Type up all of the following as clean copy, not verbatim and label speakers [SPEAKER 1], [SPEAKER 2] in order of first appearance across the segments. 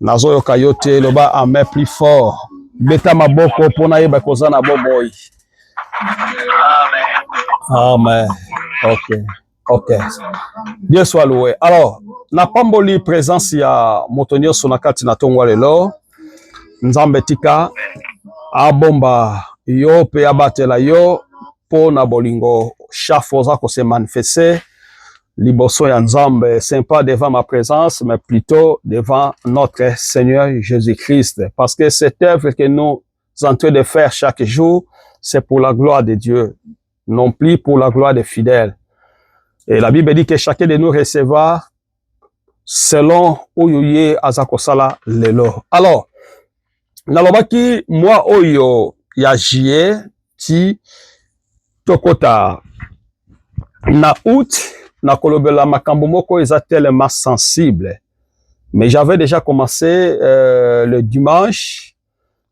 [SPEAKER 1] Nazo yoka yote loba amen plus fort. Beta maboko pona yeba kozana boboy. Amen. Ok. Dieu soit loué. Alors, na pamboli présence ya motonio sonakati na tongwa lelo. Nzambe tika abomba yo pe abatela yo po na bolingo chafoza ko se manifester liboso ya Nzambe, c'est pas devant ma présence, mais plutôt devant notre Seigneur Jésus-Christ. Parce que cette œuvre que nous sommes en train de faire chaque jour, c'est pour la gloire de Dieu, non plus pour la gloire des fidèles. Et la Bible dit que chacun de nous recevra selon Oyoye Azakosala Lelo. Alors, nalobaki moi Oyo ya jie ti tokota na août na kolobela makambo moko eza tellement sensible. Mais j'avais déjà commencé le dimanche,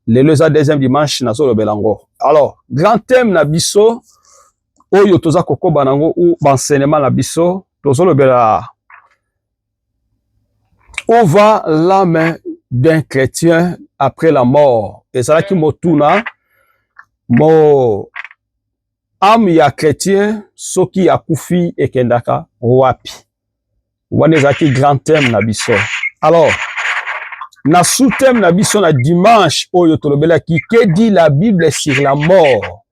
[SPEAKER 1] le deuxième dimanche na zolobelango. Alors, grand thème na biso oyo toza kokoba nango ou enseignement na biso tozolobela où va l'âme d'un chrétien après la mort. Et ça qui motuna mo âme ya chrétien soki ya kufi ekendaka wapi. Wana ezaki grand thème na biso. Alors, na sous-thème na biso na dimanche oyo tolobela ki que dit la Bible sur la mort.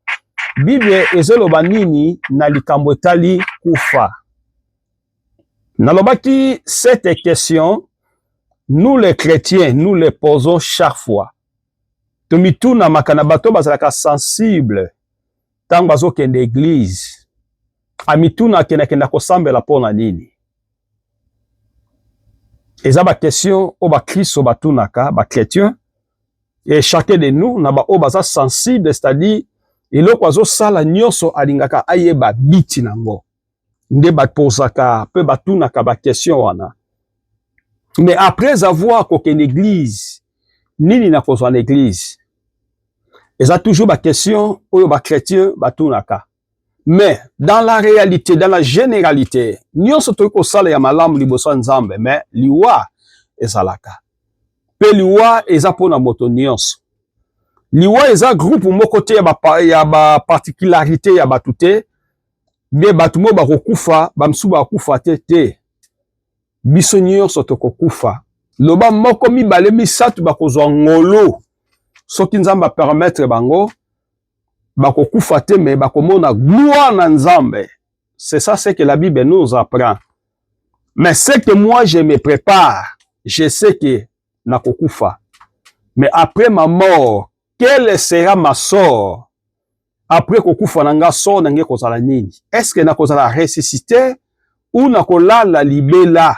[SPEAKER 1] Bible ezoloba nini na likambo etali kufa. Nalobaki cette question, nous les chrétiens, nous les posons chaque fois. Tomituna makana bato bazalaka sensible. Tant bazo kende église, amituna kenda kosambela pona nini. Eza ba question o ba Kristo batunaka ba chrétien et chacun de nous na ba o baza sensible, c'est-à-dire eloko azo sala nyonso alingaka ayeba biti nango. Nde baposaka pe batunaka ba question wana. Mais après avoir kokende église, nini na kozwa na église? Et ça toujours ma question, oyo ba chrétien batunaka. Mais dans la réalité, dans la généralité, nyonso toko sala ya malamu liboso Nzambe, mais liwa ezalaka. Pe liwa eza pona moto nyonso. Liwa eza groupe moko te ya ba particularité ya batute, mais batumo ba kokufa, ba msuba bakufa te. Biso nyonso toko kufa. Loba moko mibale misatu bakozwa ngolo. Soki Nzambe permettre bango bako kufa te mais bakomona gloire na Nzambe. C'est ça ce que la Bible nous apprend. Mais ce que moi je me prépare, je sais que nako kufa. Mais après ma mort, quelle sera ma sort? Après kokufa nanga sort nange kozala nini? Est-ce que nako zala ressusciter ou nako lala libela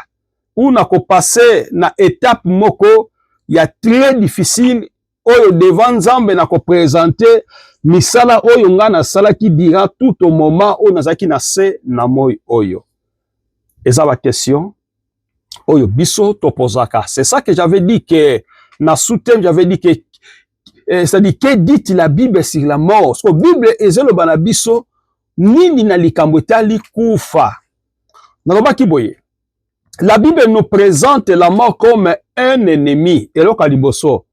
[SPEAKER 1] ou nako passer na étape moko ya très difficile oyo devant Nzambe na ko présenter misala oyo nga na sala qui dira tout au moment oyo nazaki na se na moi oyo. Eza ba question oyo biso topozaka. C'est ça que j'avais dit que na sous-thème j'avais dit que c'est-à-dire que dit la Bible sur la mort. So Bible ezelo bana biso nini na likambo etali kufa. Naloba ki boye. La Bible nous présente la mort comme un ennemi. Eloko liboso.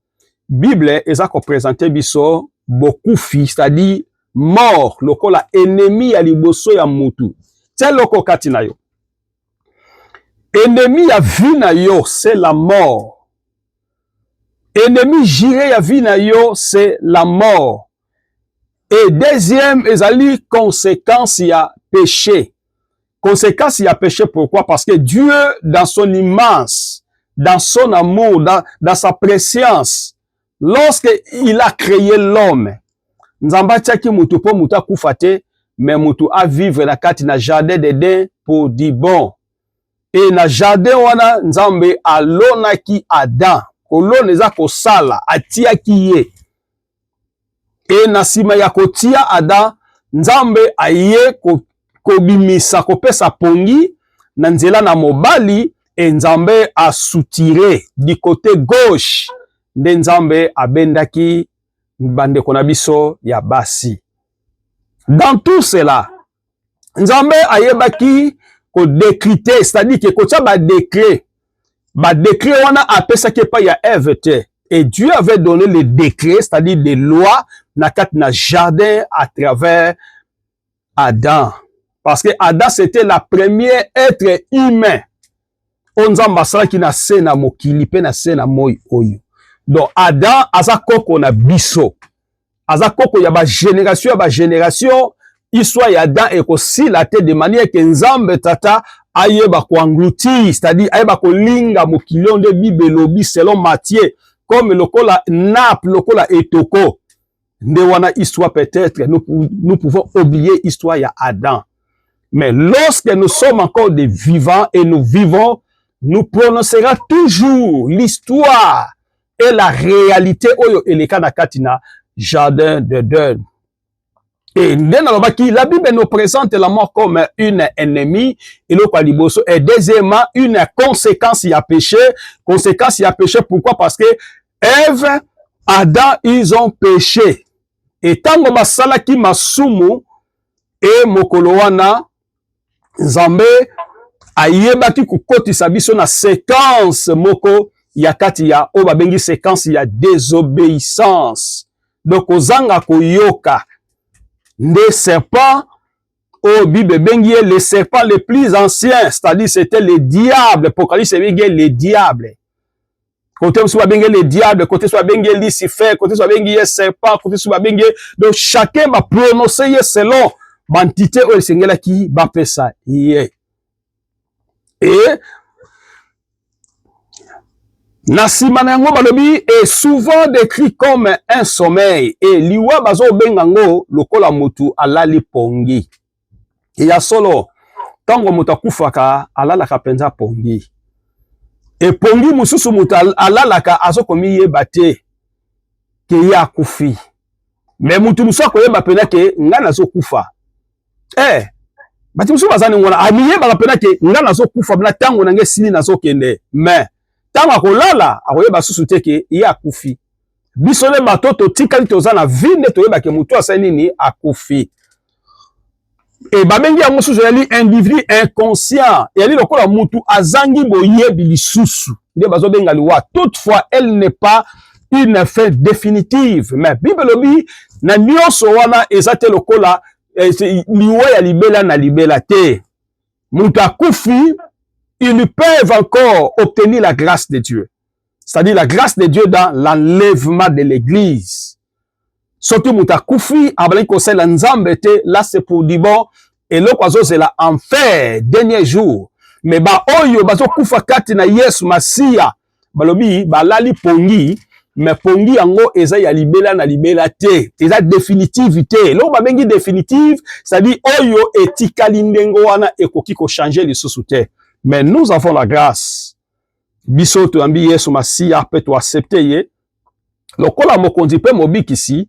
[SPEAKER 1] Bible eza ko présenter biso beaucoup fi, c'est-à-dire mort lokola ennemi ya liboso ya mutu. Tel loko kati na yo. Ennemi ya vie na yo, c'est la mort. Ennemi jire ya vie na yo, c'est la mort. Et deuxième, ezali conséquence ya péché. Conséquence ya péché, pourquoi? Parce que Dieu, dans son immense, dans son amour, dans sa préscience, lorsque il a créé l'homme, Nzamba tiaki mutu po mutu akufa te, mais mutu a vivre na kati na jardin d'Eden pour dire bon. Et na jardin wana Nzambe alonaki Adam, kolona eza kosala atiaki ye. Et na sima ya kotia Adam, Nzambe aye kobimisa kopesa pongi na nzela na mobali et Nzambe a soutiré du côté gauche. Nde Nzambe abendaki bandeko na biso ya basi. Dans tout cela, Nzambe ayebaki ko décréter, c'est-à-dire que kotia ba décret Ba décret wana apesa ke pa ya Ève te. Et Dieu avait donné les décrets, c'est-à-dire des lois na kat na jardin à travers Adam. Parce que Adam c'était la première être humain. Onzamba sala ki na se na mokili pe na se na moi oyo. Donc Adam aza koko na biso. Aza koko ya ba génération histoire ya Adam et aussi la tête de manière que Nzambe tata ayeba ko engloutir, c'est-à-dire ayeba ko linga mokili onde bibelobi selon Matthieu comme lokola nappe lokola etoko. Nde wana histoire peut-être nous pouvons oublier histoire ya Adam. Mais lorsque nous sommes encore des vivants et nous vivons, nous prononcerons toujours l'histoire et la réalité oyo eleka na katina jardin d'Éden. Et la Bible nous présente la mort comme une ennemie et deuxièmement une conséquence y a péché. Conséquence y a péché pourquoi? Parce que Ève, Adam, ils ont péché. Et tango basala ki masumu et mokolo wana Nzambe ayebaki kukotisa biso na séquence moko ya kati ya o babengi séquence ya désobéissance. Donc ozanga koyoka nde serpent au Bible bengi le serpent le plus ancien, c'est-à-dire c'était le diable. Apocalypse bengi le diable. Côté soit bengi le diable, côté soit bengi Lucifer, côté soit bengi serpent, côté soit bengi. Donc chacun va prononcer selon l'entité ou le sengela qui va faire ça. Et Nasima na yango balobi est souvent décrit comme un sommeil et liwa bazo bengango lokola mutu alali pongi. Et ya solo tango mutu akufaka alalaka penza pongi. Et pongi mususu mutu alalaka azokomi yeba te ke ya kufi. Mais mutu musu akoyeba pena ke nga nazokufa. Bati musu bazani ngona amiyeba pena ke nga nazokufa bina tango nange sili nazokende. Mais tango akolala akoyeba susu te ke ye akufi. Biso le bato totikali toza na vie nde toyeba ke mutu asali nini akufi. Et babengi yango susu yali individu inconscient. Yali lokola mutu azangi boyebi lisusu. Nde bazo benga liwa. Toutefois, elle n'est pas une fin définitive. Mais Bible lobi na nyonso wana ezate lokola liwa ya libela na libela te. Mutu akufi, ils peuvent encore obtenir la grâce de Dieu. C'est-à-dire la grâce de Dieu dans l'enlèvement de l'église. Surtout mutakufi, abali kose la nzambe te, là c'est pour dire bon, et l'autre oiseau c'est la enfer, dernier jour. Mais ba oyo, bazo kufa kati na Yesu Masia, balobi, ba lali pongi, mais pongi yango eza ya libela na libela te, eza définitivité. L'autre ba bengi définitive, c'est-à-dire oyo etikali ndengo wana ekoki ko changer les sous te. Mais nous avons la grâce. Biso to ambi Yesu Masia peut to accepter ye. Lokola mokonzi pe mobiki si.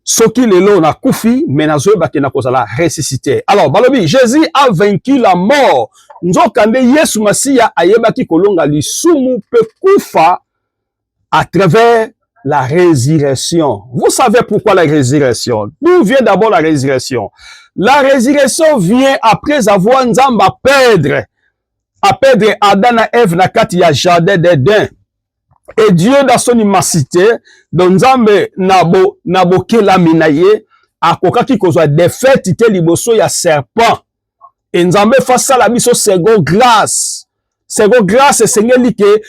[SPEAKER 1] Soki lelo na kufi menazo baki na kozala ressuscité. Alors balobi Jésus a vaincu la mort. Nzokande Yesu Masia ayebaki kolonga lisumu pe kufa à travers la résurrection. Vous savez pourquoi la résurrection? D'où vient d'abord la résurrection? La résurrection vient après avoir Nzamba à perdre Adam et Ève na kati ya jardin d'Éden. Et Dieu dans son immensité, dans Nzambe nabo kelami na ye, akokaki kozwa défaite te liboso ya serpent. Et Nzambe face à la biso second grâce. Second grâce, sengeli que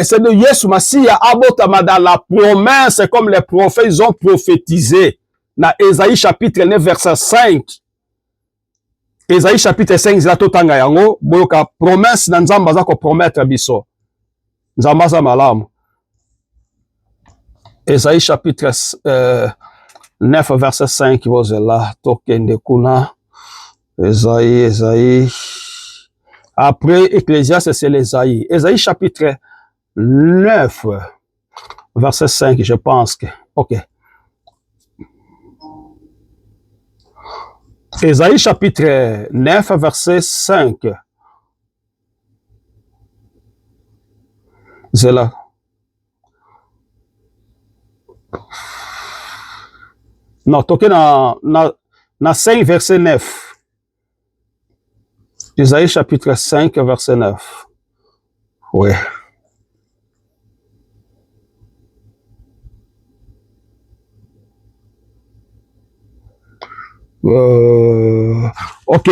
[SPEAKER 1] c'est de Yesu Masia abotama dans la promesse comme les prophètes ils ont prophétisé. Na Ésaïe chapitre 9 verset 5. Ésaïe chapitre 5 zila totanga yango boyoka promesse na Nzamba za ko promettre biso. Nzamba za malamu. Ésaïe chapitre 9 verset 5 vozela tokende kuna. Ésaïe. Après Ecclésiaste c'est l'Ésaïe. Ésaïe chapitre 9 verset 5 je pense que. OK. Ésaïe chapitre 9, verset 5. C'est là. Non, toqué na 5, verset 9. Ésaïe chapitre 5, verset 9. Ouais. Ok.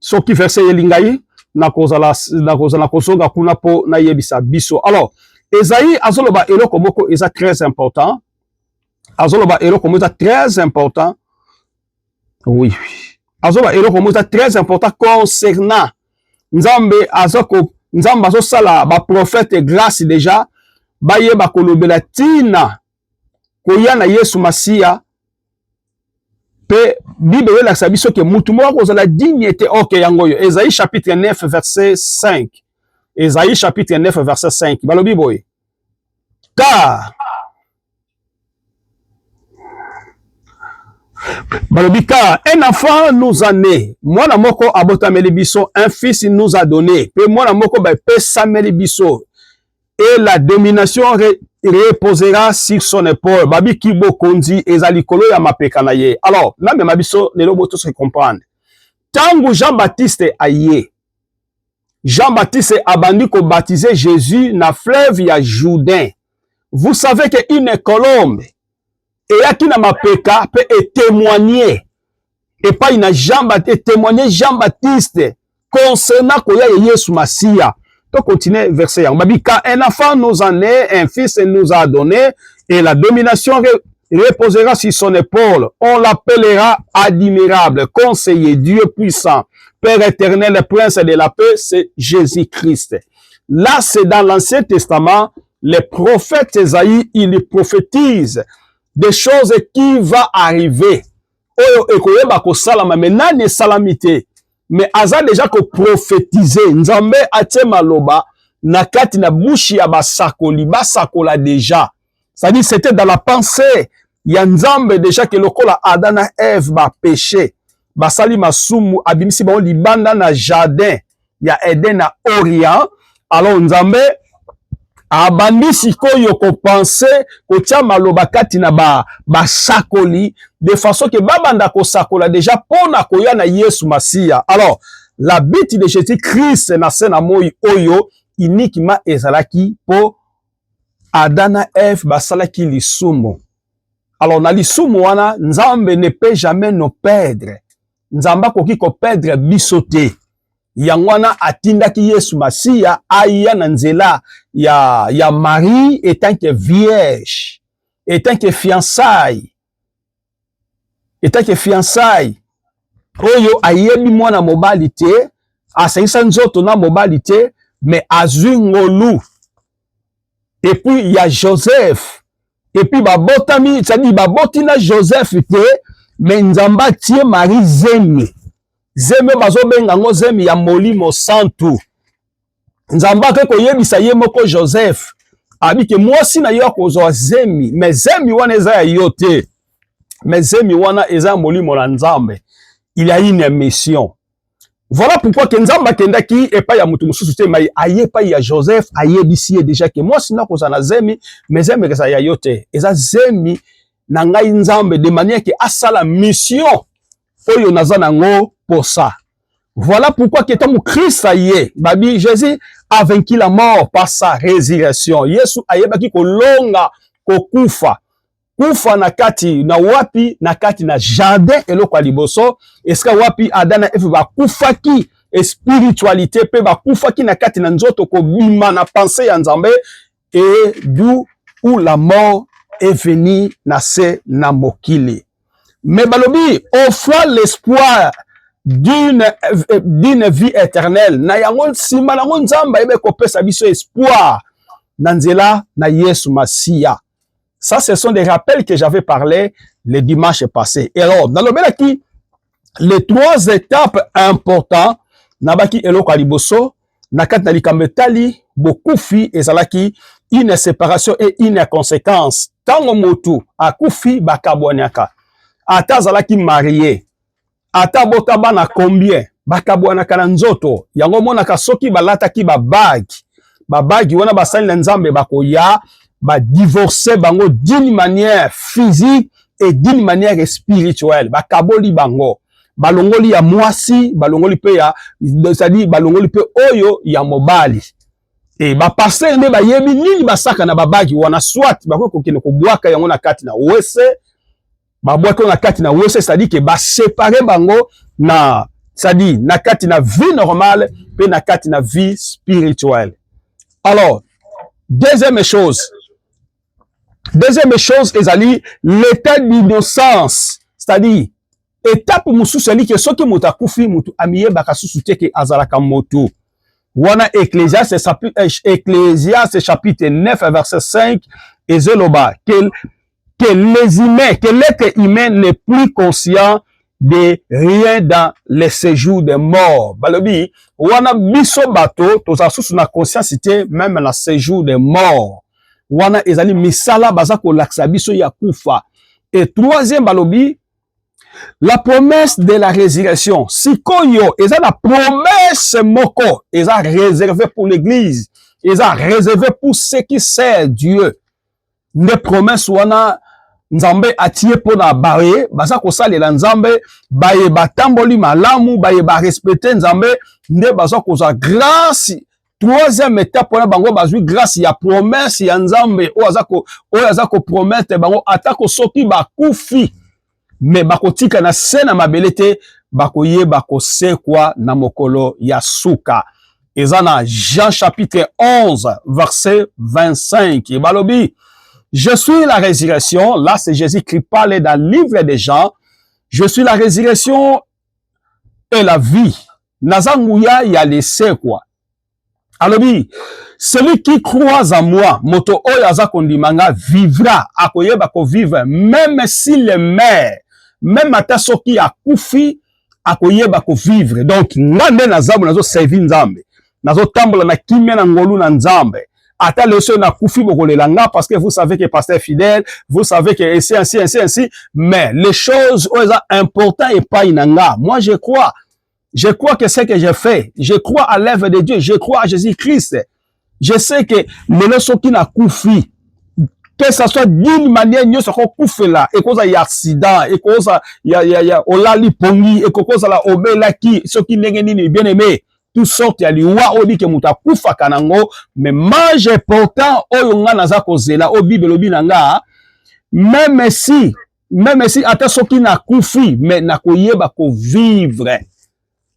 [SPEAKER 1] Soki verset yelingai na kozonga kuna po na yebisa biso. Alors, Esaïe azoloba eloko moko eza très important. Azoloba eloko moko eza très important. Oui. Azoloba eloko moko eza très important concernant Nzambe azosala ba prophète grâce déjà bayeba kolobela tina koya na Yesu Masia. Pe Bible elakisa biso ke mutu moko kozala dignité ok yango yo. Esaïe chapitre 9 verset 5. Esaïe chapitre 9 verset 5. Balobi boye. Car un enfant nous a né, mwana moko abotameli biso, un fils il nous a donné, pe mwana moko ba pesameli biso, et la domination reposera sur son épaule. Babi kibo konzi ezali kolo ya mapeka na ye. Alors, na me mabiso lelo boto se comprendre. Tangu Jean-Baptiste aye, Jean-Baptiste abandi ko baptiser Jésus na fleuve ya Jourdain. Vous savez que une colombe et yaki na mapeka peut témoigner et pas une Jean-Baptiste témoigner Jean-Baptiste concernant koya Yesu Masia. To continuer verset yang. Babi car un enfant nous en est, un fils nous a donné et la domination reposera sur son épaule. On l'appellera admirable, conseiller, Dieu puissant, Père éternel, prince de la paix, c'est Jésus-Christ. Là, c'est dans l'Ancien Testament, les prophètes Esaïe, ils prophétisent des choses qui vont arriver. Oyo ekoyeba ko salama mais nani salamité mais aza déjà ko prophétiser Nzambe atie maloba na kati na bouche ya basakoli basakola déjà. C'est-à-dire c'était dans la pensée ya Nzambe déjà que lokola Adam na Ève ba péché basali masumu abimisi ba libanda na jardin ya Eden na Orient. Alors Nzambe abandi sikoyo ko penser ko tia maloba kati na ba sakoli de façon que babanda ko sakola déjà pona koya na Yesu Masia. Alors la bête de Jésus-Christ na sena moi oyo uniquement ezalaki po Adam na Ève basalaki lisumu. Alors na lisumu wana Nzambe ne peut jamais nous perdre. Nzamba koki ko perdre bisote. Yangwana atindaki Yesu Masia aya na nzela ya Marie étant que vierge, étant que fiançaille. Oyo ayebi mwana mobali te, asengisa nzoto na mobali te, mais azwi ngolu. Et puis il y a Joseph. Et puis babotami, c'est-à-dire baboti na Joseph te, mais Nzamba tie Marie zemi. Zemi bazo benga ngo zemi ya molimo santu. Nzamba ke koyebisa ye moko Joseph. Abi ke mwasi na yo kozwa zemi, mais zemi wana eza ya yo te. Mais zemi wana eza molimo na Nzambe. Il y a une mission. Voilà pourquoi que Nzamba kendaki epa ya mutu mususu te mai aye pa ya Joseph ayebisi déjà que mwasi na kozwa na zemi, mais zemi eza ya yo te. Eza zemi na ngai Nzambe de manière que asala mission oyo naza nango pour ça. Voilà pourquoi que tant Christ aye, babi Jésus a vaincu la mort par sa résurrection. Yesu ayebaki kolonga kokufa. Kufa na kati na wapi na kati na jardin eloko liboso. Eska wapi Adana Eve ba kufaki spiritualité pe ba kufaki na kati na nzoto ko bima na pensée ya Nzambe et d'où où la mort est venue na se na mokili. Mais balobi offre l'espoir d'une vie éternelle. Na yango sima nango Nzamba ebe kopesa biso espoir na nzela na Yesu Masia. Ça, ce sont des rappels que j'avais parlé le dimanche passé. Et alors, dans le Belaki, les trois étapes importantes, nabaki eloko aliboso, nakat nalikambetali, bokufi ezalaki, une séparation et une conséquence. Tango motu, akufi bakabwanyaka. Ata zalaki marié. Ata botaba na combien, bakabwanaka na nzoto. Yango monaka soki balataki babagi. Babagi wana basali na Nzambe bakoya, ba divorcer bango d'une manière physique et d'une manière spirituelle. Ba kaboli bango. Balongoli ya mwasi, balongoli pe ya, c'est-à-dire balongoli pe oyo ya mobali. Et ba pasteur nde ba yebi nini basaka na babagi wana soit bako kokene ko bwaka yango na kati na wese ba bwaka na kati na wese, c'est-à-dire que ba séparer bango na, c'est-à-dire na kati na vie normale pe na kati na vie spirituelle. Alors deuxième chose ezali l'état d'innocence, c'est-à-dire étape mususu ali ke soki mutu akufi mutu amiyebaka susu te ke azalaka motu. Wana Ecclésiaste chapitre 9 verset 5 et zeloba que les humains, que l'être humain n'est plus conscient de rien dans les séjours des morts. Balobi wana biso bato toza susu na conscience même na séjour des morts. Wana ezali misala baza ko laksa biso ya kufa. Et troisième balobi la promesse de la résurrection. Sikoyo, eza la promesse moko, eza réservé pour l'église, eza réservé pour ceux qui servent Dieu. Ne promesse wana nzambe atie pona baye, baza kosalela nzambe, baye batamboli malamu, baye ba respecter nzambe, nde baza koza grâce. Troisième étape wana bango bazui grâce ya promesse ya nzambe, oyo azako promettre bango atako soki bakufi. Mais bakotika na sena mabelete bakoye bakosekwa na mokolo ya suka. Ezana Jean chapitre 11 verset 25. Et balobi, je suis la résurrection. Là c'est Jésus qui parle dans le livre des Jean. Je suis la résurrection et la vie. Nazanguya ya lesekwa. Alobi, celui qui croit en moi, moto oyaza kondimanga vivra, akoyeba ko vivre, même s'il meurt. Même ata soki akufi akoyeba ko vivre. Donc ngande na zambo nazo servir nzambe, nazo tambola na kimia na ngolu na nzambe. Ata leso na kufi bokolela nga parce que vous savez que pasteur fidèle, vous savez que ainsi, mais les choses oza important et pas inanga. Moi je crois que ce que j'ai fait, je crois à l'œuvre de Dieu, je crois à Jésus-Christ. Je sais que le leso qui na kufi, que ça soit d'une manière nous soko kufela et cause ya accident et cause ya olali pongi et cause la obela ki ce qui nini bien aimé tout sorte ya liwa odi ke muta kufa kanango mais mange pourtant oyo nga naza kozela o bible lobi nanga même si ata soki na kufi mais na koyeba ko vivre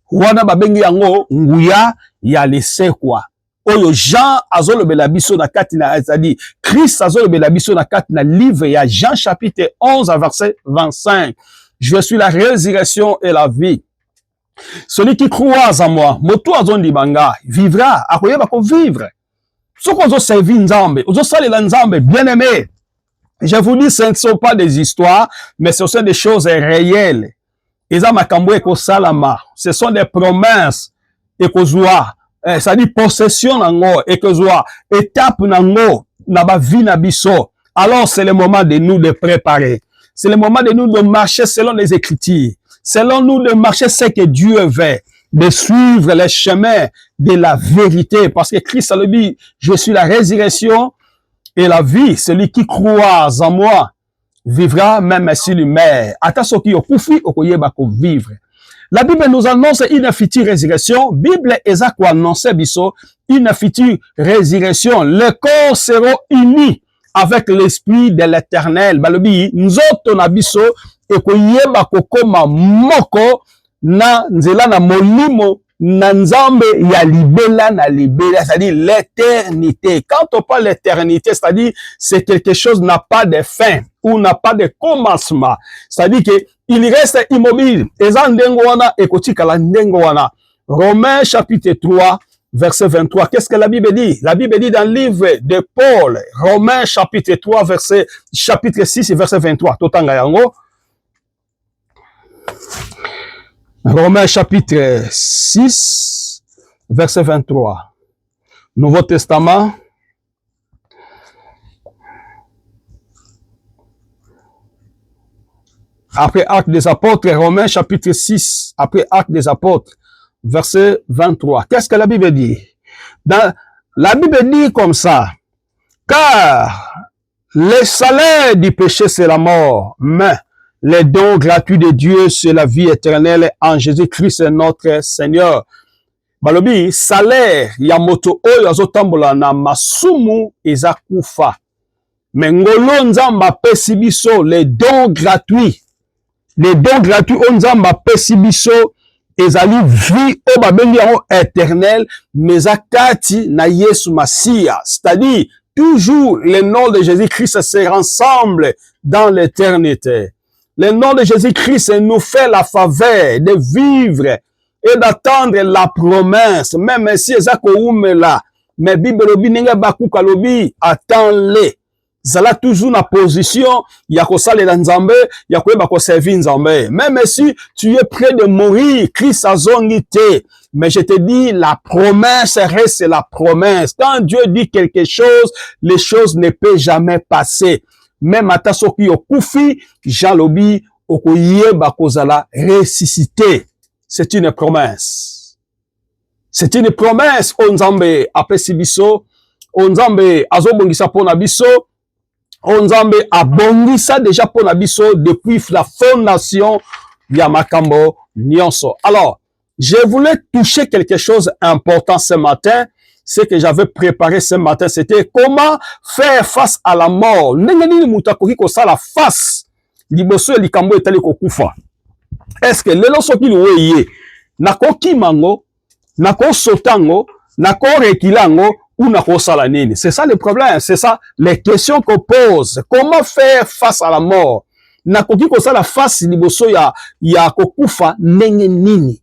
[SPEAKER 1] wana babengi yango nguya ya lesekwa. Oyo Jean azolobela biso na kati na, c'est-à-dire Christ azolobela biso na kati na livre ya Jean chapitre 11 verset 25. Je suis la résurrection et la vie. Celui qui croit en moi, moto azondi banga, vivra, akoyeba ko vivre. Soko ozo servi nzambe, ozo salela nzambe, bien aimé. Je vous dis, ce ne sont pas des histoires, mais ce sont des choses réelles. Eza makambo eko salama, ce sont des promesses eko zoa. Ça dit possession nango et que soit étape nango na ba vie na biso. Alors c'est le moment de nous de préparer. C'est le moment de nous de marcher selon les Écritures. Selon nous de marcher ce que Dieu veut, de suivre les chemins de la vérité parce que Christ a le dit, je suis la résurrection et la vie. Celui qui croit en moi vivra même s'il meurt. Ata soki okufi okoyeba ko vivre. La Bible nous annonce une future résurrection. Bible eza ko annonce biso une future résurrection. Les corps seront unis avec l'esprit de l'Éternel. Balobi nzoto na biso ekoyeba kokoma moko na nzela na molimo na nzambe ya libela na libela, c'est-à-dire l'éternité. Quand on parle d'éternité, c'est-à-dire c'est quelque chose n'a pas de fin ou n'a pas de commencement. C'est-à-dire que il reste immobile. Eza ndengo wana ekotika la ndengo wana. Romains chapitre 3 verset 23. Qu'est-ce que la Bible dit? La Bible dit dans le livre de Paul, Romains chapitre 3 chapitre 6 verset 23. Totanga yango. Romains chapitre 6 verset 23. Nouveau Testament. Après Actes des Apôtres, Romains chapitre 6, après Actes des Apôtres, verset 23. Qu'est-ce que la Bible dit? La Bible dit comme ça, car le salaire du péché c'est la mort, mais les dons gratuits de Dieu c'est la vie éternelle en Jésus-Christ notre Seigneur. Balobi salaire ya moto oyo azotambola na masumu eza kufa. Mais ngolo nzamba apesi biso les dons gratuits. Les dons gratuits o nzamba apesi biso ezali vie o babengi yango éternel, mais akati na Yesu Masia. C'est-à-dire toujours le nom de Jésus-Christ se rassemble dans l'éternité. Le nom de Jésus-Christ nous fait la faveur de vivre et d'attendre la promesse. Même si ezako umela, mais Bible lobi ninga bakuka lobi attends-le. Zala toujours na position ya kosalela nzambe, ya koyeba ko servir nzambe. Même si tu es près de mourir, Christ azongi te. Mais je te dis, la promesse reste la promesse. Quand Dieu dit quelque chose, les choses ne peuvent jamais passer. Même ata soki okufi, Jean lobi okoyeba kozala ressuscité. C'est une promesse. C'est une promesse. Onzambe apesi biso, onzambe azobongisa pona biso, onzambe abongisa déjà pona biso depuis la fondation ya makambo nyonso. Alors, je voulais toucher quelque chose d'important ce matin. Ce que j'avais préparé ce matin, c'était comment faire face à la mort. Ndenge nini mutu akoki kosala face liboso ya likambo etali kokufa. Est-ce que lelo soki liweye nakoki mango, nako sotango, nako rekilango ou nako sala nini? C'est ça le problème, c'est ça les questions qu'on pose. Comment faire face à la mort? Nakoki kosala face liboso ya kokufa ndenge nini?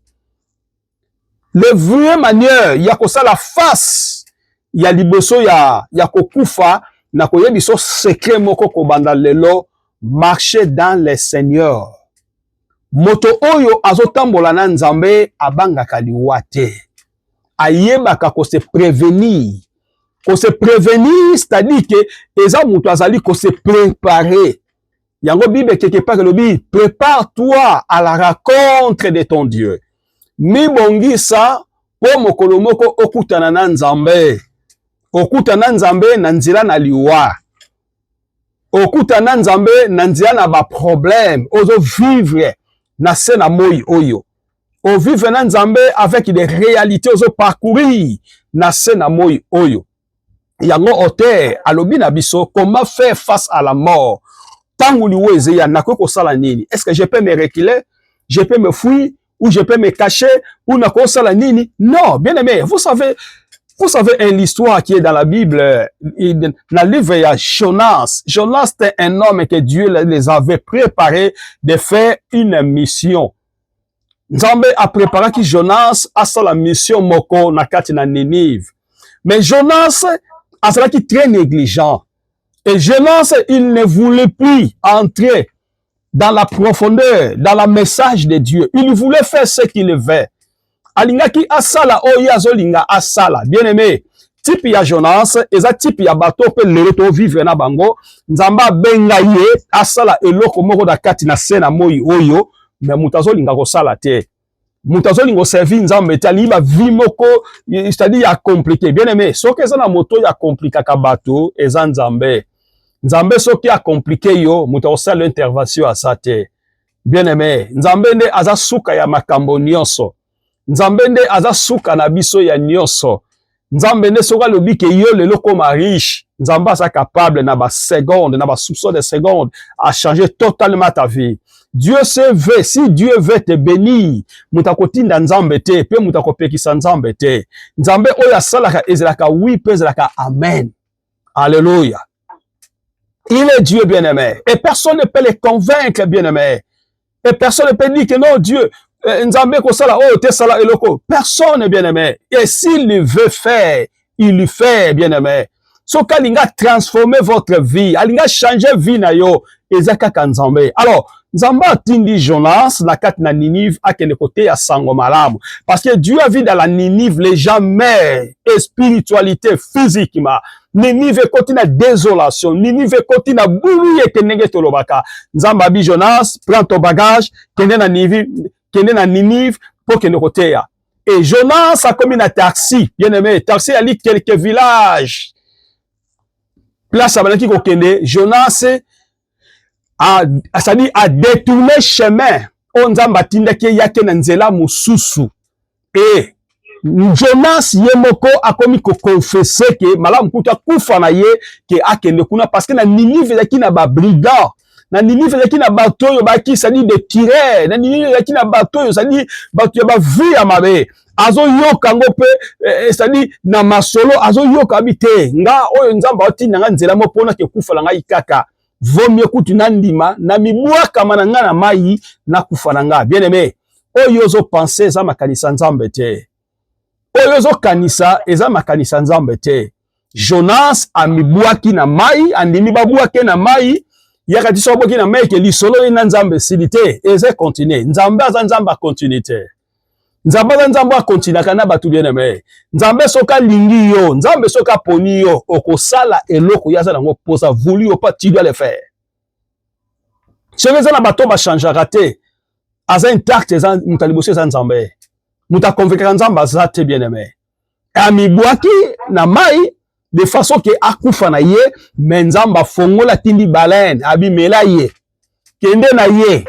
[SPEAKER 1] Le vraie manière ya kosala face ya liboso ya kokufa na koyebiso secret moko kobanda lelo, marcher dans le Seigneur. Moto oyo azotambola na nzambe abangaka liwa te. Ayebaka ko se prévenir. Ko se prévenir, c'est-à-dire que eza mutu azali ko se préparer. Yango Bible quelque part lobi, prépare-toi à la rencontre de ton Dieu. Mi bongisa po mokolo moko okutana na nzambe. Okutana nzambe na nzela na liwa. Okutana nzambe na nzela na ba problème, ozo vivre na se na moi oyo. O vivre na nzambe avec des réalités ozo parcourir na se na moi oyo. Yango auteur alobi na biso comment faire face à la mort. Tangu liweze ya nako kosala nini? Est-ce que je peux me reculer? Je peux me fuir? Ou je peux me cacher, ou na kosala nini? Non, bien aimé, vous savez une histoire qui est dans la Bible, dans le livre de Jonas. Jonas était un homme que Dieu les avait préparé de faire une mission. Nzambe a préparé que Jonas a sa la mission moko na kati na Ninive. Mais Jonas a cela qui très négligent. Et Jonas, il ne voulait plus entrer dans la profondeur, dans le message de Dieu. Il voulait faire ce qu'il veut. Alingaki asala oyo azolinga asala. Bien aimé, type ya Jonas, eza type ya bato pe lelo to vivre na bango, nzamba benga ye asala eloko moko da kati na se na moi oyo, mais mutu azolinga kosala te. Mutu azolinga servir nzambe te, aliba vi moko, c'est-à-dire ya compliqué. Bien aimé, soki eza na moto ya komplikaka bato, eza nzambe. Nzambe soki a compliqué yo, mutu osala l'intervention asa te. Bien aimé, nzambe nde aza suka ya makambo nyonso. Nzambe nde aza suka na biso ya nyonso. Nzambe nde soka lobi ke yo lelo koma riche. Nzambe aza capable na ba seconde, na ba soupçon de seconde à changer totalement ta vie. Dieu se veut, si Dieu veut te bénir, mutakotinda nzambe te, pe mutakopekisa nzambe te. Nzambe oyo asalaka ezalaka oui, pe ezalaka amen. Alléluia. Il est Dieu bien-aimé. Et personne ne peut le convaincre bien-aimé. Et personne ne peut dire que non, Dieu, Nzambe ko sala oh te sala eloko. Personne bien-aimé. Et s'il le veut faire, il le fait bien-aimé. So kalinga transformer votre vie, alinga changer vie na yo, ezaka Nzambe. Alors, Nzambe atindi Jonas na kati na Ninive akende kote ya sango malamu. Parce que Dieu a vu dans la Ninive les gens meurent et spiritualité physiquement. Ninive koti na désolation, Ninive koti na bulu ye kenenge tolobaka. Nzambe abi Jonas, prends ton bagage, kende na Ninive pour kende kote ya. Et Jonas a commis na Tarsi, bien aimé, Tarsi a li quelques villages. Place abalaki kokende, Jonas a détourné chemin. On Nzambe atindaki yake na nzela mususu. Et Jonas yemoko akomi ko confesser que malamu kuta kufa na ye que akende kuna parce que na Ninive ezaki na ba brigand, na Ninive ezaki na bato oyo baki sali de tirer, na Ninive ezaki na bato oyo sali bato ya ba vie ya mabe. Azo yoka ngo pe sali na masolo azo yoka bite nga oyo nzamba otinda nga nzela mo pona ke kufa la ngai kaka. Vaut mieux kutu na ndima na mibwaka mananga na mai na kufa na nga. Bien aimé, oyo zo penser za makanisa nzambe te. Oyo zo kanisa eza makanisa nzambe te. Jonas amibwaki na mai, andimi babwake na mai, yaka tiso boki na mai ke lisolo ina nzambe silite, eze continue. Nzambe aza nzambe a continuité. Nzambe aza nzambe a continue kana batu bien aimé. Nzambe soka lingi yo, nzambe soka poni yo, okosala eloko yaza nango posa voulu ou pas tu dois le faire. Chez na bato ba changera te. Aza intact eza mutaliboso eza nzambe. Muta convaincre nzamba za te bien aimé. Amibwaki na mai de façon que akufa na ye menzamba fongola tindi baleine abimela ye. Kende na ye.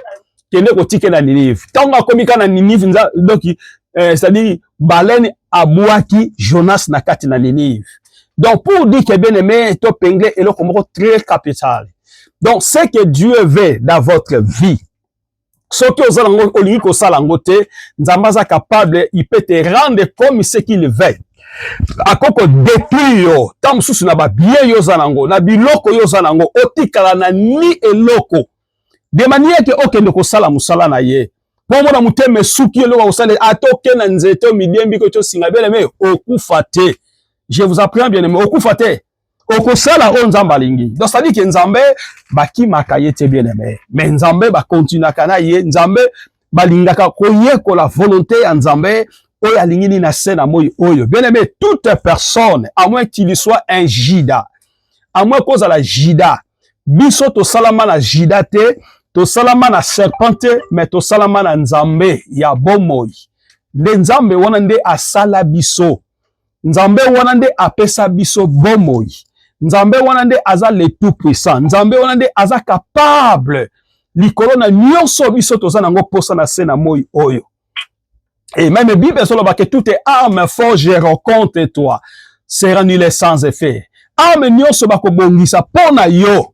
[SPEAKER 1] Kende kotike na Ninive. Tango akomika na Ninive donc c'est-à-dire baleine abwaki Jonas na kati na Ninive. Donc pour dire que bien aimé to pengle eloko moko très capital. Donc c'est que Dieu veut dans votre vie. Ce que vous allez olingi ko sala ngote, nzamba za capable, il peut te rendre comme ce qu'il veut. Akoko détruire yo, tam susu na ba bien yo zanango, na biloko yo zanango, otikala na ni eloko. De manière que okende ko sala musala na ye. Pour mona muteme suki eloko ko sala atoke na nzeto midembi ko to singa bele me okufa te. Je vous apprends bien aimé, okufa te. Okosala o nzamba lingi. Donc ça dit que nzambe baki makayete bien aimé. Mais nzambe ba continue kana ye, nzambe balingaka koyeko la volonté ya nzambe oyo alingini na sena moyo oyo. Bien aimé, toute personne à moins qu'il soit un jida, à moins cause à la jida, biso to salama na jida te, to salama na serpente, mais to salama na nzambe ya bomoi. Nde nzambe wana nde asala biso. Nzambe wana nde apesa biso bomoi. Nzambe wana nde aza le tout puissant. Nzambe wana nde aza capable. Likolo na nyonso biso toza nango posa na sena moi oyo. Et même Bible soloba que toutes armes forgeront contre toi sera nulles sans effet. Armes nyonso bakobongisa pona yo.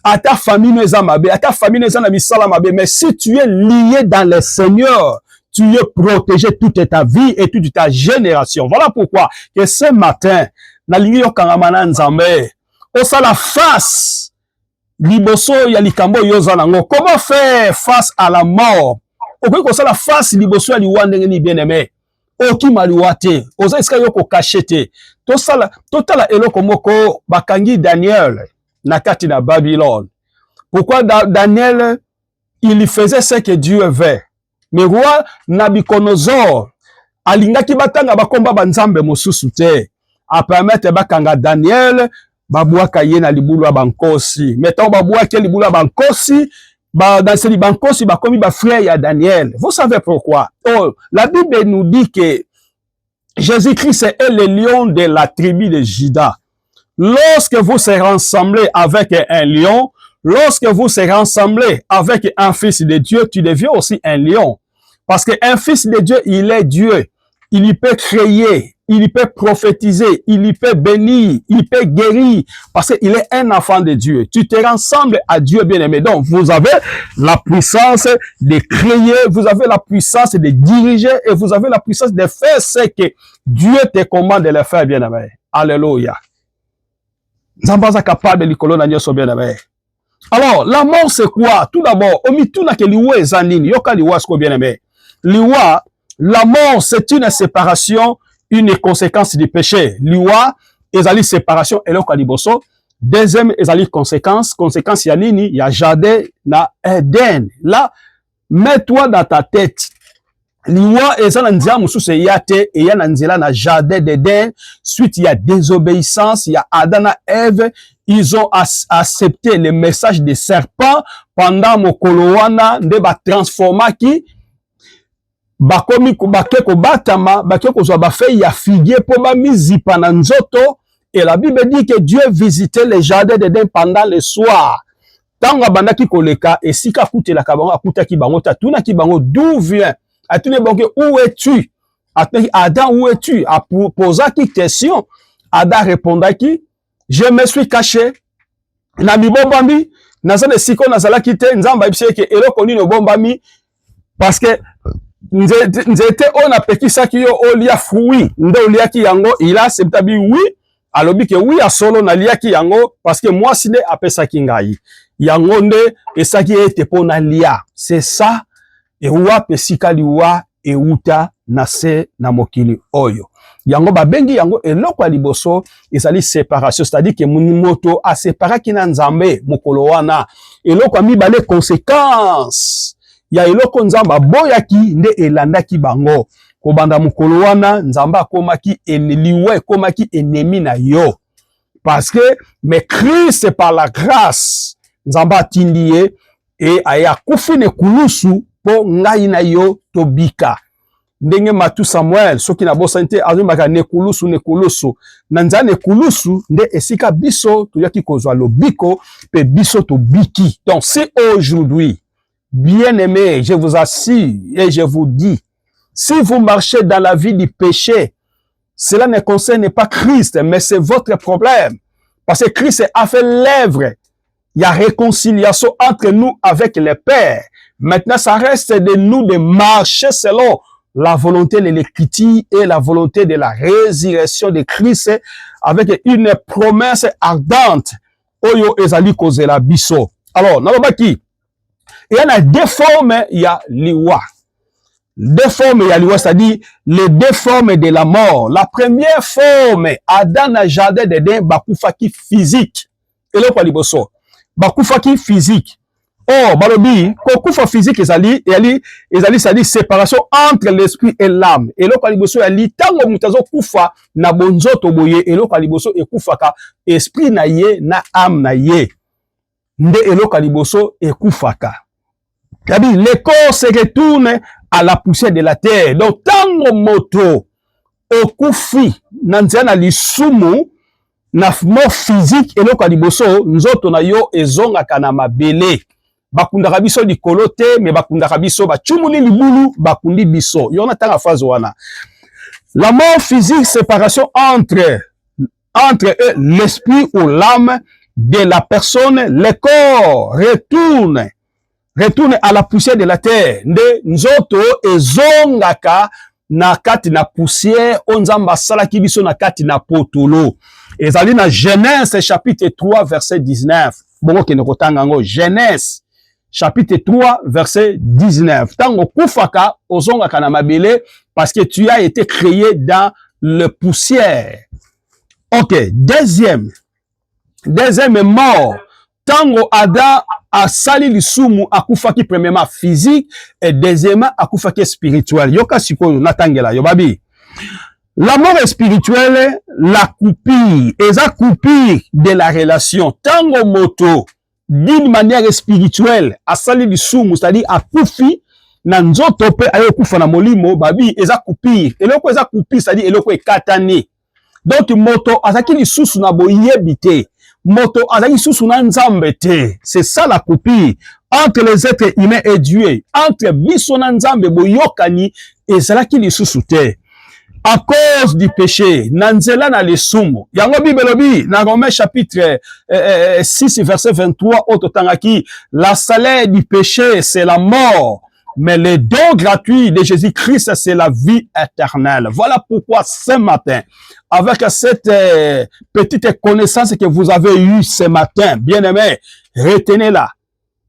[SPEAKER 1] À ta famille eza mabe, à ta famille eza na misala mabe, mais si tu es lié dans le Seigneur, tu es protégé toute ta vie et toute ta génération. Voilà pourquoi que ce matin na lingi yo kangamana nzambe osala face liboso ya likambo yoza nango. Comment faire face à la mort? Okoki kosala face liboso ya liwa ndenge ni bien aimé. Oki maliwa te, oza esika yo ko cacher te. Totala eloko moko bakangi Daniel na kati na Babylone. Pourquoi Daniel il faisait ce que Dieu veut. Mais roi Nabucodonosor alingaki batanga bakomba banzambe mosusu te. A permettre bakanga Daniel babwaka ye na libulu bankosi. Mettons babwaka libulu bankosi, dans ce bankosi bakomi ba frère ya Daniel. Vous savez pourquoi? Oh, la Bible nous dit que Jésus-Christ est le lion de la tribu de Juda. Lorsque vous serez rassemblés avec un lion, lorsque vous serez rassemblés avec un fils de Dieu, tu deviens aussi un lion. Parce qu'un fils de Dieu, il est Dieu. Il y peut créer, il y peut prophétiser, il y peut bénir, il peut guérir. Parce qu'il est un enfant de Dieu. Tu te rassembles à Dieu bien-aimé. Donc, vous avez la puissance de créer, vous avez la puissance de diriger et vous avez la puissance de faire ce que Dieu te commande de le faire bien-aimé. Alléluia. Zambaza capable de l'icolo na nyoso bien-aimé. Alors, la mort c'est quoi? Tout d'abord, omituna ke liwa ezanini, yoka liwa sko bien-aimé. Liwa, la mort c'est une séparation, une conséquence du péché. Liwa, ezali séparation eloko liboso. Deuxième, ezali conséquence yanini, ya jardin na Eden. Là, mets-toi dans ta tête. Liwa ezana nzela mususu yate et ya nzela na jardin d'Eden. Suite il y a désobéissance, il y a Adam et Ève. Ils ont accepté le message des serpents pendant mokolo wana nde ba transforma ki bakomi bake ko batama bake ko zwa ba feuille ya figuier po ba mizipa na nzoto. Et la Bible dit que Dieu visitait le jardin d'Eden pendant le soir. Tanga bandaki koleka esika kutela ka bango akutaki bango tatuna ki bango d'où vient atune bango où es-tu? Adam, où es-tu? A posé qui question. Adam répondaki, je me suis caché. Na mi bombami, na zane siko na zala kite, nzamba ibiseke, eloko nino bombami, parce que nzete on a pekisa ki yo olia fruit, nde olia ki yango, il a septabi oui, alobi ke oui a solo na lia ki yango, parce que moi sine apesa ki ngai. Yango nde, esaki ete po na lia. C'est ça, e uwa pesika liwa, e uta na se na mokili oyo. Yango babengi yango eloko ya liboso ezali séparation, c'est-à-dire que moto a séparé ki na nzambe mokolo wana. Eloko mibale conséquence ya eloko nzamba boyaki nde elandaki bango. Kobanda mokolo wana nzamba akomaki liwa ekomaki ennemi na yo. Parce que mais Christ par la grâce nzamba atindi ye e aya kufine kulusu po ngai na yo tobika. Ndenge matu Samuel soki na bosante azumaka nekulusu nanza nekulusu nde esika biso toyaki kozwa lobiko pe biso tobiki. Donc c'est aujourd'hui, bien-aimés, je vous assure et je vous dis, si vous marchez dans la vie du péché, cela ne concerne pas Christ, mais c'est votre problème. Parce que Christ a fait l'œuvre. Il y a réconciliation entre nous avec le Père. Maintenant, ça reste de nous de marcher selon la volonté de l'Écriture et la volonté de la résurrection de Christ avec une promesse ardente. Oyo ezali kozela biso. Alors, nalobaki, il y en a deux formes, il y a liwa. Deux formes, il y a liwa, c'est-à-dire les deux formes de la mort. La première forme, Adam na jardin d'Eden, bakufaki physique. Et là, liboso, bakufaki physique. Oh, balobi, kokufa physique ezali, c'est-à-dire séparation entre l'esprit et l'âme. Et là, liboso, yali, tango mutazo kufa na bonzoto boye, et là, liboso, ekufaka, esprit na ye, na âme na ye. Nde eloka liboso ekufaka. Le corps se retourne à la poussière de la terre. Donc, tango moto okufi nanzia na lisumu na mort physique eloka liboso nzoto na yo ezongaka na mabele. Bakundaka biso likolo te, mais bakundaka biso bachumuli libulu bakundi biso. Yona tanga phase wana. La mort physique, séparation entre l'esprit ou l'âme de la personne, le corps retourne à la poussière de la terre. Nde nzoto ezongaka na kati na poussière, onzamba salaki biso na kati na potolo. Ezali na Genèse chapitre 3 verset 19. Bongo kene kotanga ngo Genèse chapitre 3 verset 19. Tango kufaka ozongaka na mabele parce que tu as été créé dans le poussière. OK, deuxième mort. Tango Adam a sali lisumu akufaki premièrement physique et deuxièmement akufaki spirituel. Yoka sikoyo natangela yobabi. La mort spirituelle, la coupure, eza coupure de la relation. Tango moto d'une manière spirituelle asali lisumu, c'est-à-dire akufi na nzoto pe ayo kufa na molimo babi eza coupure. Eloko eza coupure, c'est-à-dire eloko ekatani. Donc moto azaki lisusu na boyebi te. Moto azaki lisusu na nzambe te. C'est ça la coupure entre les êtres humains et Dieu. Entre biso na nzambe boyokani ezalaki lisusu te. À cause du péché, nanzela na lisumu. Yango bibelobi na Romains chapitre 6 verset 23 ototangaki, la salaire du péché c'est la mort. Mais le don gratuit de Jésus-Christ, c'est la vie éternelle. Voilà pourquoi ce matin, avec cette petite connaissance que vous avez eue ce matin, bien-aimés, retenez-la.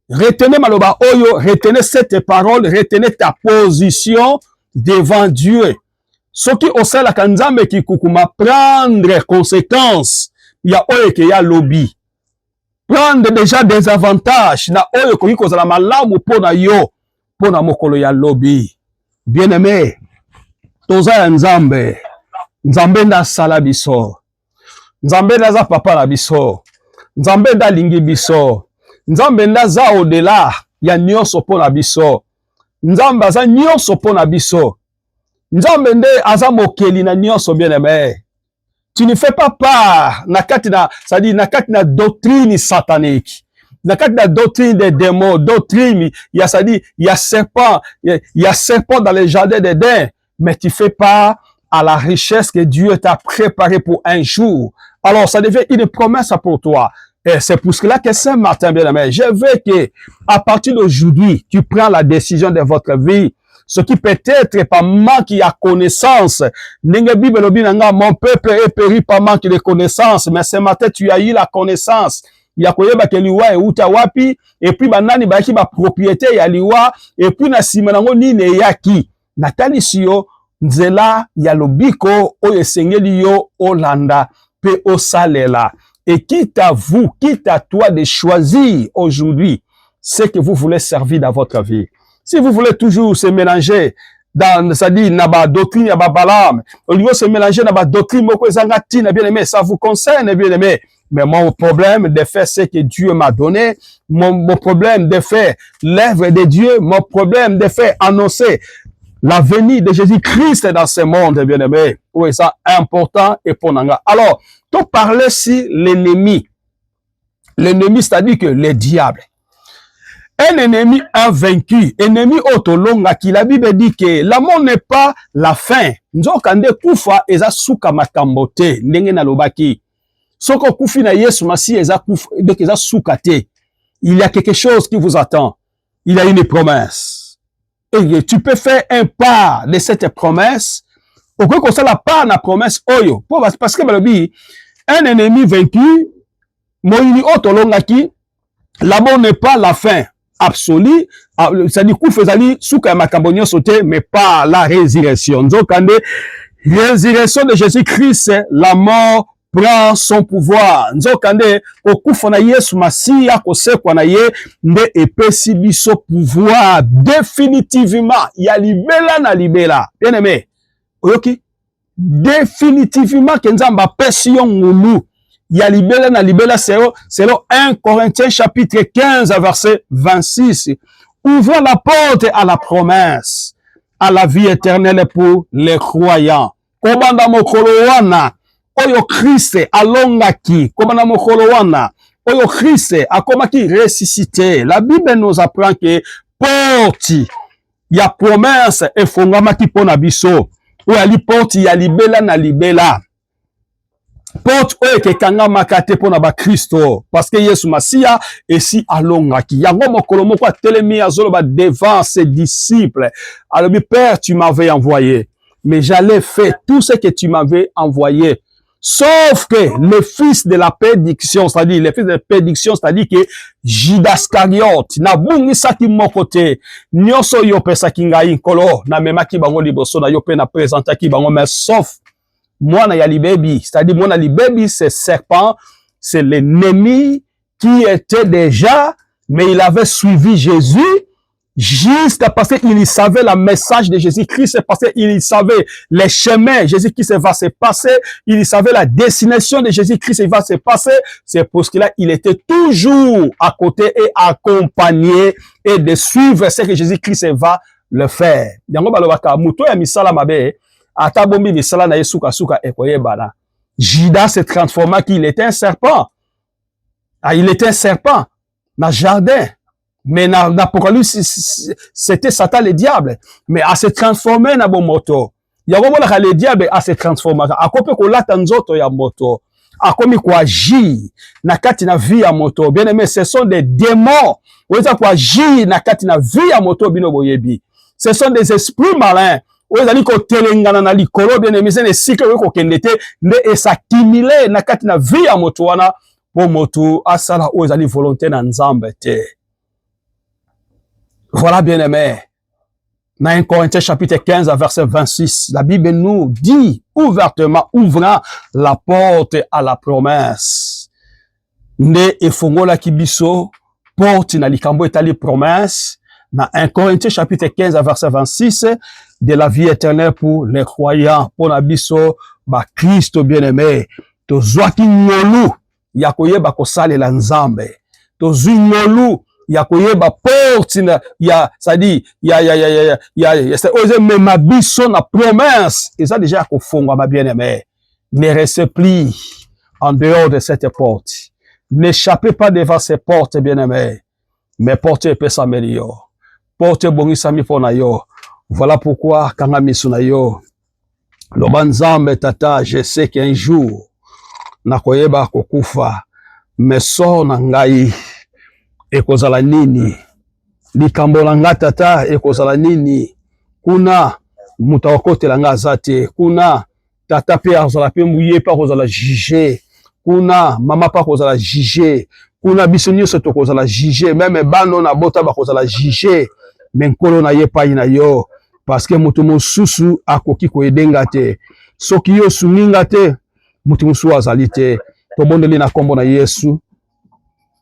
[SPEAKER 1] Retenez Maloba Oyo, retenez cette parole, retenez ta position devant Dieu. Ce qui osait la kanzambe qui kukuma prendre conséquence, il y a Oyo qui y a lobby. Prendre déjà des avantages, na Oyo qui kozala malamu pona yo. Pona mokolo ya lobby. Bien-aimé, toza ya nzambe. Nzambe nda sala biso. Nzambe nda za papa la biso. Nzambe nda lingi biso. Nzambe nda za au-delà ya nyonso pona biso. Nzambe aza nyonso pona biso. Nzambe nde aza mokeli na nyonso, bien-aimé. Tu ne fais pas part na kati na, c'est-à-dire na kati na doctrine satanique. Na kati na doctrine des démons, doctrine, il y a serpent dans le jardin d'Éden. mais tu fais pas à la richesse que Dieu t'a préparée pour un jour. Alors, ça devient une promesse pour toi. Et c'est pour cela que ce matin, bien aimé, je veux que, à partir d'aujourd'hui, tu prends la décision de votre vie. Ce qui peut-être par manque de connaissance. Mon peuple est péri par manque de connaissance. Mais ce matin, tu as eu la connaissance. Ya koyeba ke liwa e uta wapi, et puis banani baki ba propriété ya liwa, et puis na sima nango nini yaki. Natali siyo, nzela ya lobiko o esengeli yo olanda pe osalela. Et quitte à vous, quitte à toi de choisir aujourd'hui ce que vous voulez servir dans votre vie. Si vous voulez toujours se mélanger dans, c'est-à-dire, na ba doctrine ya ba Balaam, au lieu de se mélanger dans ba doctrine moko ezanga tina, bien aimé, ça vous concerne, bien aimé. Mais mon problème de faire ce que Dieu m'a donné, mon problème de faire l'œuvre de Dieu, mon problème de faire annoncer la venue de Jésus-Christ dans ce monde, bien aimé. Oui, ça important et pour nanga. Alors, tu parlais si l'ennemi. L'ennemi, c'est-à-dire que le diable. Un ennemi invaincu, ennemi otolonga qui la Bible dit que l'amour n'est pas la fin. Nzokande kufa eza suka makambote, ndenge na lobaki. Soko kufi na Yesu Masi eza kufa, donc eza suka te. Il y a quelque chose qui vous attend. Il y a une promesse. Et tu peux faire un pas de cette promesse. Au cas qu'on la part na promesse oyo. Parce que balobi, un ennemi vaincu, moini otolonga qui, l'amour n'est pas la fin. Absolu, c'est-à-dire qu'on faisait souka makambonio sauté, mais pas la résurrection. Donc, résurrection de Jésus-Christ, la mort prend son pouvoir. Donc, okufona Yesu Masiya kosekwa na ye nde epesi biso pouvoir définitivement. Ya libela na libela. Bien aimé. Oyoki? Définitivement kenzamba pesi yo ngulu. Ya libela na libela selon 1 Corinthiens chapitre 15 verset 26. Ouvrons la porte à la promesse, à la vie éternelle pour les croyants. Kobanda mokolo wana, oyo Christ alongaki, kobanda mokolo wana, oyo Christ akomaki ressuscité. La Bible nous apprend que porte ya promesse efongamaki pona biso. Oyo ali porte ya libela na libela. Porte oyo kekanga makate pona ba Kristo parce que Yesu Masiya esi alongaki yango mokolo moko atelemi azoloba devant ses disciples alobi Père tu m'avais envoyé mais j'allais faire tout ce que tu m'avais envoyé sauf que le fils de la prédiction c'est-à-dire le fils de la prédiction c'est-à-dire que Judas Iscariote na bungisaki moko te nyonso yo pesaki ngai nkolo na memaki bango liboso na yo pe na présentaki bango mais sauf Mwana ya libebi, c'est-à-dire mwana libebi, c'est serpent, c'est l'ennemi qui était déjà, mais il avait suivi Jésus, juste parce qu'il savait le message de Jésus-Christ, parce qu'il savait les chemins, Jésus-Christ va se passer, il savait la destination de Jésus-Christ va se passer, c'est pour cela qu'il était toujours à côté et accompagné et de suivre ce que Jésus-Christ va le faire. Yango balobaka, muto ya misala mabe, ata bombi misala na yesuka suka ekoyebana. Judas se transforma qu'il était un serpent. Ah, il était un serpent dans le jardin. Mais dans l'Apocalypse, c'était Satan le diable. Mais à se transformer na bon moto. Yagomona le diable a se transformer. Akope ko lata nzoto ya moto. Akomi kwa ji na kati na vie ya moto. Bien aimé, ce sont des démons. Oza kwa ji na kati na vie ya moto bino boyebi. Ce sont des esprits malins. Ozali ko telengana na likolo bien aimé ne sike ko kendete nde esakimile na kati na vie ya moto wana po moto asala ozali volonté na nzambe te. Voilà bien aimé. Dans 1 Corinthiens chapitre 15 verset 26, la Bible nous dit ouvertement ouvrant la porte à la promesse. Nde efongola kibiso porte na likambo etali promesse. Dans 1 Corinthiens chapitre 15 verset 26, de la vie éternelle pour les croyants, pour nabiso ba Christ bien-aimé. Tozwaki ngolu ya koyeba kosalela nzambe. Tozwi ngolu ya koyeba porte ya sadi c'est oser même biso na promesse. Et ça déjà kofongwa ma bien-aimé. Ne restez plus en dehors de cette porte. N'échappez pas devant ces portes bien-aimé. Mais portez peut s'améliorer. Porte bongisami pona yo. Voilà pourquoi kanga miso na yo loba Nzambe tata, je sais qu'un jour nakoyeba kokufa, mais sort na ngai ekozala nini, likambo na nga tata ekozala nini, kuna muta okotela nga azate, kuna tata pe azala pe muye pa kozala juge, kuna mama pa kozala juge, kuna biso nyonso tokozala juge, même bano na bota bakozala juge, mais nkolo na ye pai na yo, parce que mutu mosusu akoki koedenga te, soki yo suninga te, mutu mosusu azali te. Tobondeli na kombo na Yesu,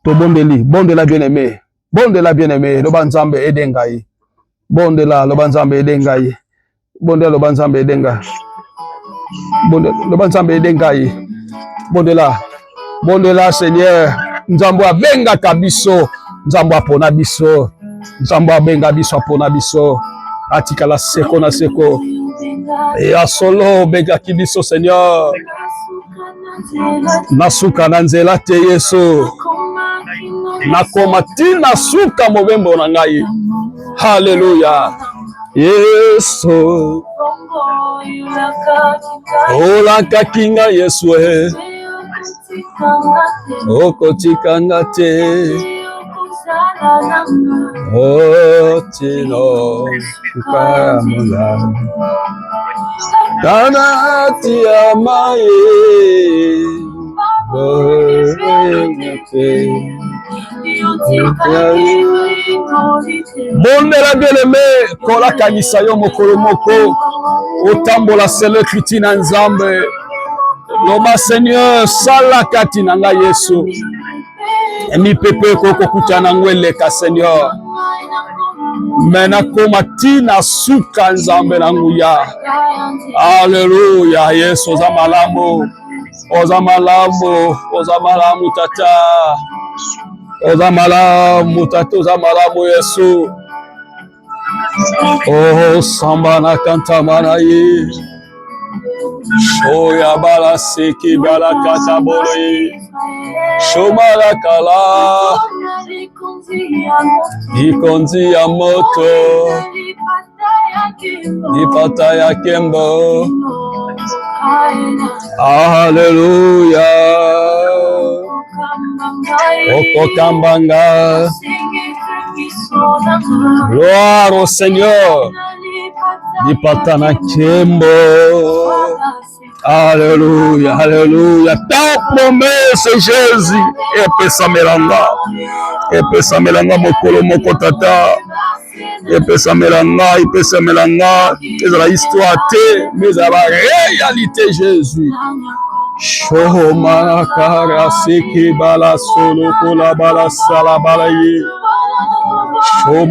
[SPEAKER 1] tobondeli, bondela bien-aimé, bondela bien-aimé, loba Nzambe edengai, bondela loba Nzambe edengai, bondela loba Nzambe edengai, bondela loba Nzambe edengai, bondela, bondela Seigneur, Nzambe abenga biso, Nzambe apona biso, Nzambe abenga biso apona biso, atikala seko na seko, e asolo benga kibiso Seigneur, nasuka na nzela te Yesu, nakoma tina suka mobembo na ngai. Haleluya. Yesu olaka kinga Yesu okotikanga te otino ukamula kanati ya maye bondela bien-aimé kolakanisa yo mokolo moko otambola sele kriti na Nzambe loba Seigneur sala kati na nga Yesu mipepe kokokutana ngweleka Seigneur mena koma tina suka Nzambe na nguya. Haleluya. Yesu oza malamu, oza malamu, oza malamu tata, oza malamu tata, oza malamu Yesu. Oh samba na kanta manaye shoya bala seki bala kata bole shomara kala ikonzi ya moto ipata ya kembo. Haleluya. Okokambanga. Gloire au Seigneur. Ipata na kembo. Alléluia, alléluia. Ta promesse, Jésus. Epesa melanga. Epesa melanga mokolo moko tata. Epesa melanga, epesa melanga. Ezala histoire te, mais ezala réalité Jésus. Shoma kara seki bala solo kola bala sala bala ye.